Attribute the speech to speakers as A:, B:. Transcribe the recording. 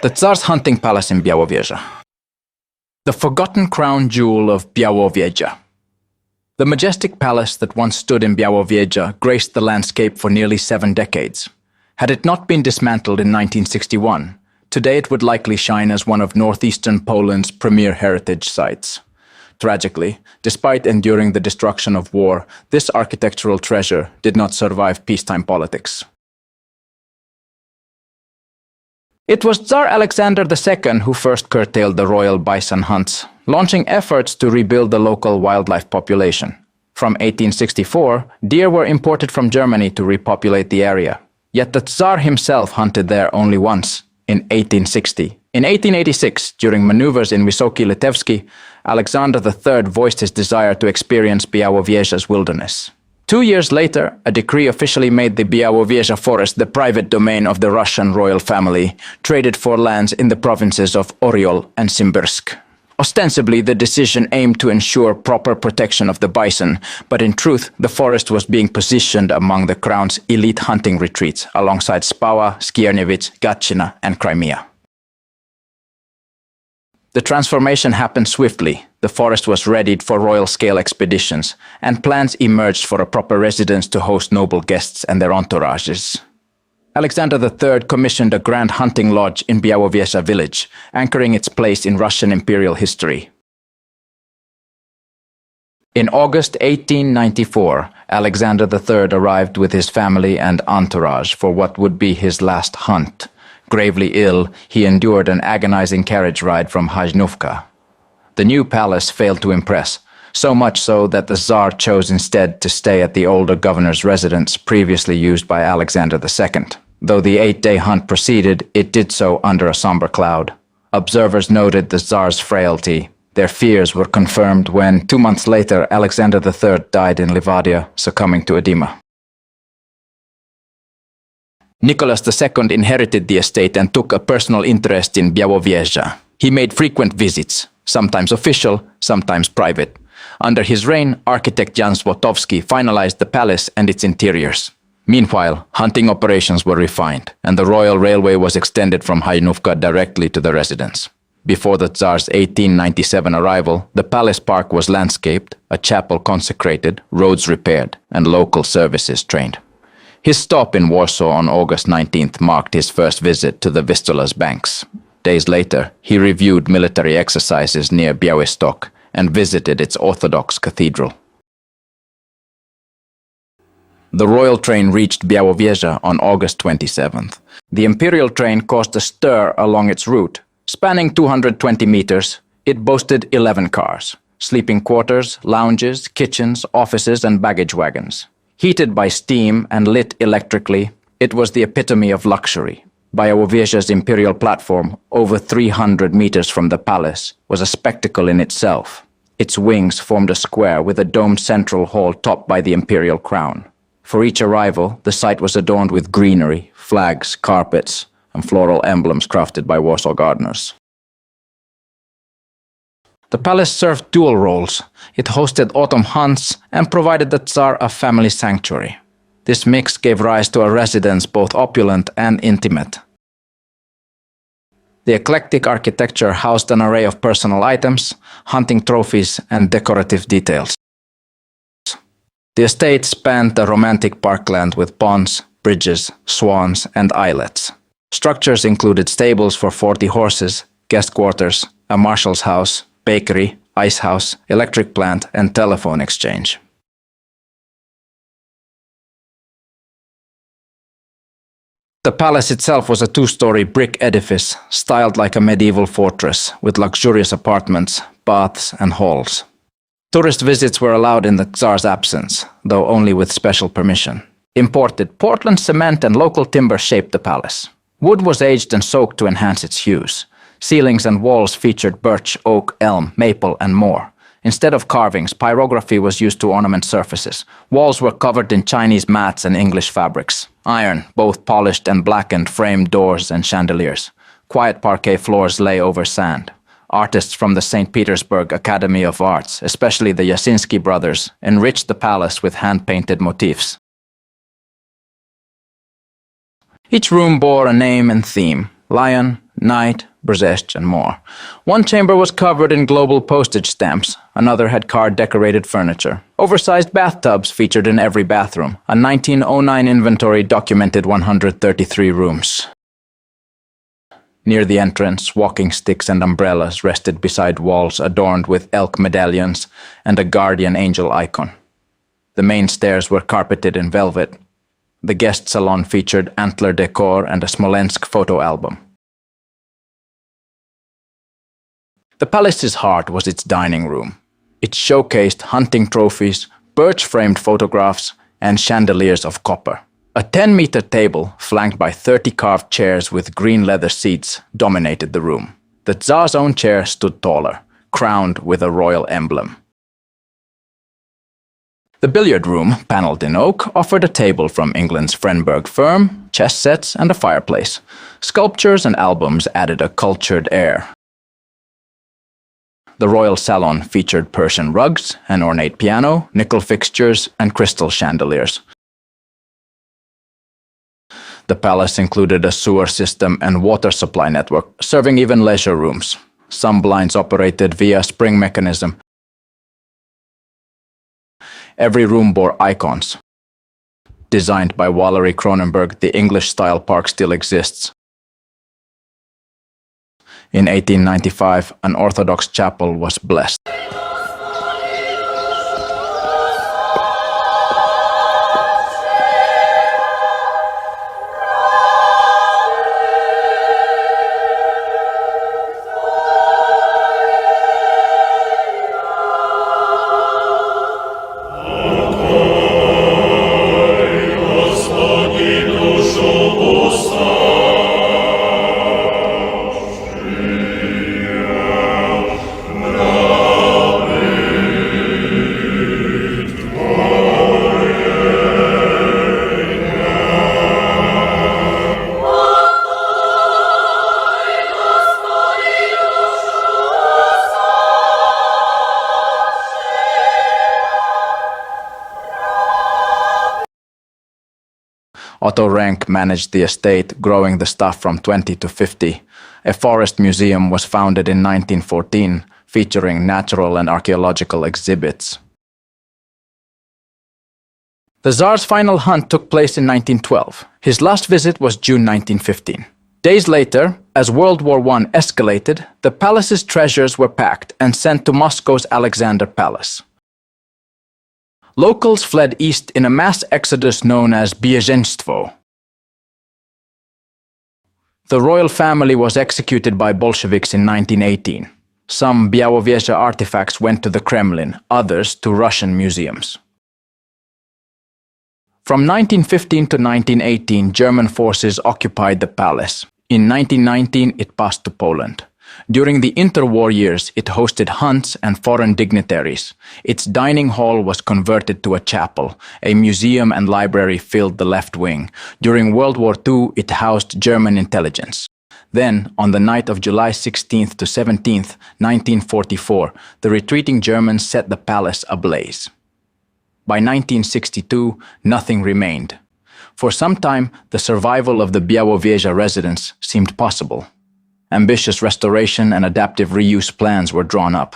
A: The Tsar's hunting palace in Białowieża. The forgotten crown jewel of Białowieża. The majestic palace that once stood in Białowieża graced the landscape for nearly 7 decades. Had it not been dismantled in 1961, today it would likely shine as one of northeastern Poland's premier heritage sites. Tragically, despite enduring the destruction of war, this architectural treasure did not survive peacetime politics. It was Tsar Alexander II who first curtailed the royal bison hunts, launching efforts to rebuild the local wildlife population. From 1864, deer were imported from Germany to repopulate the area. Yet the Tsar himself hunted there only once, in 1860. In 1886, during maneuvers in Wysoki Litewski, Alexander III voiced his desire to experience Białowieża's wilderness. 2 years later, a decree officially made the Białowieża forest the private domain of the Russian royal family, traded for lands in the provinces of Oryol and Simbirsk. Ostensibly, the decision aimed to ensure proper protection of the bison, but in truth, the forest was being positioned among the crown's elite hunting retreats, alongside Spawa, Skierniewice, Gatchina, and Crimea. The transformation happened swiftly. The forest was readied for royal-scale expeditions, and plans emerged for a proper residence to host noble guests and their entourages. Alexander III commissioned a grand hunting lodge in Białowieża village, anchoring its place in Russian imperial history. In August 1894, Alexander III arrived with his family and entourage for what would be his last hunt. Gravely ill, he endured an agonizing carriage ride from Hajnówka. The new palace failed to impress, so much so that the Tsar chose instead to stay at the older governor's residence previously used by Alexander II. Though the 8-day hunt proceeded, it did so under a somber cloud. Observers noted the Tsar's frailty. Their fears were confirmed when, 2 months later, Alexander III died in Livadia, succumbing to edema. Nicholas II inherited the estate and took a personal interest in Białowieża. He made frequent visits, sometimes official, sometimes private. Under his reign, architect Jan Złotowski finalized the palace and its interiors. Meanwhile, hunting operations were refined, and the royal railway was extended from Hajnówka directly to the residence. Before the Tsar's 1897 arrival, the palace park was landscaped, a chapel consecrated, roads repaired, and local services trained. His stop in Warsaw on August 19th marked his first visit to the Vistula's banks. Days later, he reviewed military exercises near Białystok and visited its Orthodox cathedral. The royal train reached Białowieża on August 27th. The imperial train caused a stir along its route. Spanning 220 meters, it boasted 11 cars, sleeping quarters, lounges, kitchens, offices, and baggage wagons. Heated by steam and lit electrically, it was the epitome of luxury. Białowieża's imperial platform, over 300 meters from the palace, was a spectacle in itself. Its wings formed a square with a domed central hall topped by the imperial crown. For each arrival, the site was adorned with greenery, flags, carpets, and floral emblems crafted by Warsaw gardeners. The palace served dual roles. It hosted autumn hunts and provided the Tsar a family sanctuary. This mix gave rise to a residence both opulent and intimate. The eclectic architecture housed an array of personal items, hunting trophies, and decorative details. The estate spanned the romantic parkland with ponds, bridges, swans, and islets. Structures included stables for 40 horses, guest quarters, a marshal's house, bakery, ice house, electric plant, and telephone exchange. The palace itself was a 2-story brick edifice, styled like a medieval fortress, with luxurious apartments, baths, and halls. Tourist visits were allowed in the Tsar's absence, though only with special permission. Imported Portland cement and local timber shaped the palace. Wood was aged and soaked to enhance its hues. Ceilings and walls featured birch, oak, elm, maple, and more. Instead of carvings, pyrography was used to ornament surfaces. Walls were covered in Chinese mats and English fabrics. Iron, both polished and blackened, framed doors and chandeliers. Quiet parquet floors lay over sand. Artists from the St. Petersburg Academy of Arts, especially the Yasinski brothers, enriched the palace with hand-painted motifs. Each room bore a name and theme: lion, night, brześć, and more. One chamber was covered in global postage stamps. Another had card-decorated furniture. Oversized bathtubs featured in every bathroom. A 1909 inventory documented 133 rooms. Near the entrance, walking sticks and umbrellas rested beside walls adorned with elk medallions and a guardian angel icon. The main stairs were carpeted in velvet. The guest salon featured antler decor and a Smolensk photo album. The palace's heart was its dining room. It showcased hunting trophies, birch-framed photographs, and chandeliers of copper. A 10-meter table, flanked by 30 carved chairs with green leather seats, dominated the room. The Tsar's own chair stood taller, crowned with a royal emblem. The billiard room, panelled in oak, offered a table from England's Frenberg firm, chess sets, and a fireplace. Sculptures and albums added a cultured air. The royal salon featured Persian rugs, an ornate piano, nickel fixtures, and crystal chandeliers. The palace included a sewer system and water supply network, serving even leisure rooms. Some blinds operated via spring mechanism. Every room bore icons. Designed by Valery Cronenberg, the English-style park still exists. In 1895, an Orthodox chapel was blessed. Otto Renck managed the estate, growing the staff from 20 to 50. A forest museum was founded in 1914, featuring natural and archaeological exhibits. The Tsar's final hunt took place in 1912. His last visit was June 1915. Days later, as World War I escalated, the palace's treasures were packed and sent to Moscow's Alexander Palace. Locals fled east in a mass exodus known as Białowieża. The royal family was executed by Bolsheviks in 1918. Some Białowieża artifacts went to the Kremlin, others to Russian museums. From 1915 to 1918, German forces occupied the palace. In 1919, it passed to Poland. During the interwar years, it hosted hunts and foreign dignitaries. Its dining hall was converted to a chapel. A museum and library filled the left wing. During World War II, it housed German intelligence. Then, on the night of July 16th to 17th, 1944, the retreating Germans set the palace ablaze. By 1962, nothing remained. For some time, the survival of the Białowieża residence seemed possible. Ambitious restoration and adaptive reuse plans were drawn up.